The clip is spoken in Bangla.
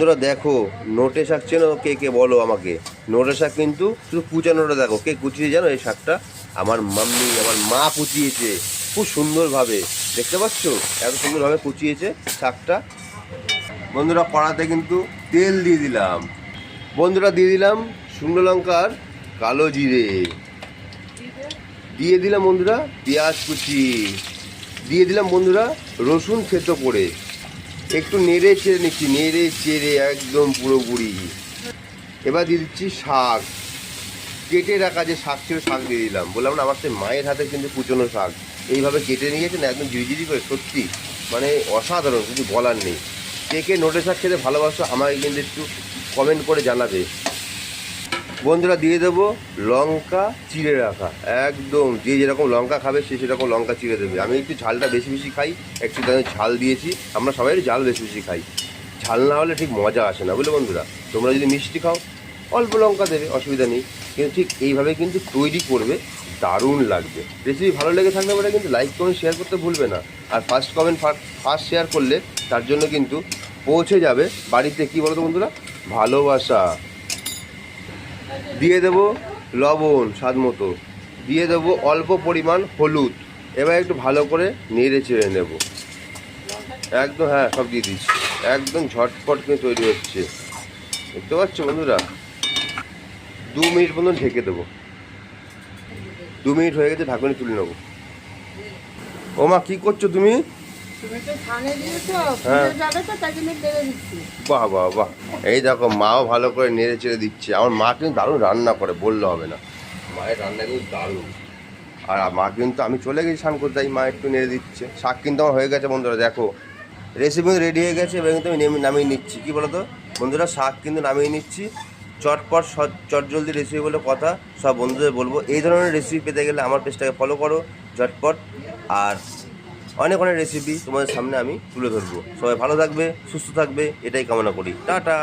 বন্ধুরা দেখো, নোটে শাক চেনো? কে কে বলো আমাকে। নোটে শাক কিন্তু শুধু কুচানোটা দেখো, কে কুচিয়ে জানো এই শাকটা? আমার মাম্মি, আমার মা কুচিয়েছে খুব সুন্দরভাবে। দেখতে পাচ্ছ এত সুন্দরভাবে কুচিয়েছে শাকটা। বন্ধুরা কড়াতে কিন্তু তেল দিয়ে দিলাম, বন্ধুরা দিয়ে দিলাম শুকনো লঙ্কার কালো জিরে, দিয়ে দিলাম বন্ধুরা পেঁয়াজ কুচি, দিয়ে দিলাম বন্ধুরা রসুন থেতো করে। একটু নেড়ে চেড়ে নিচ্ছি, নেড়ে চেড়ে একদম পুরোপুরি। এবার দিয়ে দিচ্ছি শাক, কেটে রাখা যে শাক ছিল শাক দিয়ে দিলাম। বললাম না আমার সেই মায়ের হাতে কিন্তু কুচনো শাক এইভাবে কেটে নিয়েছে না, একদম ঝিরিঝিরি করে, সত্যি মানে অসাধারণ, কিছু বলার নেই। কে কে নোটে শাক খেতে ভালোবাসো আমাকে কিন্তু একটু কমেন্ট করে জানাবে। বন্ধুরা দিয়ে দেবো লঙ্কা চিড়ে রাখা, একদম যে যেরকম লঙ্কা খাবে সে সেরকম লঙ্কা চিড়ে দেবে। আমি একটু ঝালটা বেশি বেশি খাই, একটু তাদের ঝাল দিয়েছি। আমরা সবাই ঝাল বেশি বেশি খাই, ঝাল না হলে ঠিক মজা আসে না, বুঝলে বন্ধুরা। তোমরা যদি মিষ্টি খাও অল্প লঙ্কা দেবে, অসুবিধা নেই, কিন্তু ঠিক এইভাবে কিন্তু তৈরি করবে, দারুণ লাগবে। রেসিপি ভালো লেগে থাকলে বলে কিন্তু লাইক কমেন্ট শেয়ার করতে ভুলবে না। আর ফার্স্ট কমেন্ট ফার্স্ট শেয়ার করলে তার জন্য কিন্তু পৌঁছে যাবে বাড়িতে, কী বলো তো বন্ধুরা, ভালোবাসা। দিয়ে দেবো লবণ স্বাদ মতো, দিয়ে দেবো অল্প পরিমাণ হলুদ। এবার একটু ভালো করে নেড়ে চেড়ে নেব একদম। হ্যাঁ, সব দিয়ে দিচ্ছি, একদম ঝটপট করে তৈরি হচ্ছে, দেখতে পাচ্ছ বন্ধুরা। 2 মিনিট মতন ঢেকে দেবো। 2 মিনিট হয়ে গেছে, ঢাকনি তুলে নেবো। ও মা, কী করছো তুমি? হ্যাঁ, বাহ বাহ বাহ, এই দেখো মাও ভালো করে নেড়ে চেড়ে দিচ্ছে। আমার মা কিন্তু দারুণ রান্না করে, বললে হবে না, মায়ের রান্না কিন্তু দারুণ। আর মা কিন্তু, আমি চলে গেছি স্নান করতে, তাই মা একটু নেড়ে দিচ্ছে। শাক কিন্তু আমার হয়ে গেছে বন্ধুরা, দেখো রেসিপি রেডি হয়ে গেছে। এবার কিন্তু আমি নামিয়ে নিচ্ছি, কী বলো তো বন্ধুরা, শাক কিন্তু নামিয়ে নিচ্ছি। চটপট চটজলদি রেসিপি বলে কথা, সব বন্ধুদের বলবো এই ধরনের রেসিপি পেতে গেলে আমার পেজটাকে ফলো করো ঝটপট। আর অনেক অনেক রেসিপি তোমাদের সামনে আমি তুলে ধরবো। সবাই ভালো থাকবে, সুস্থ থাকবে, এটাই কামনা করি। টাটা।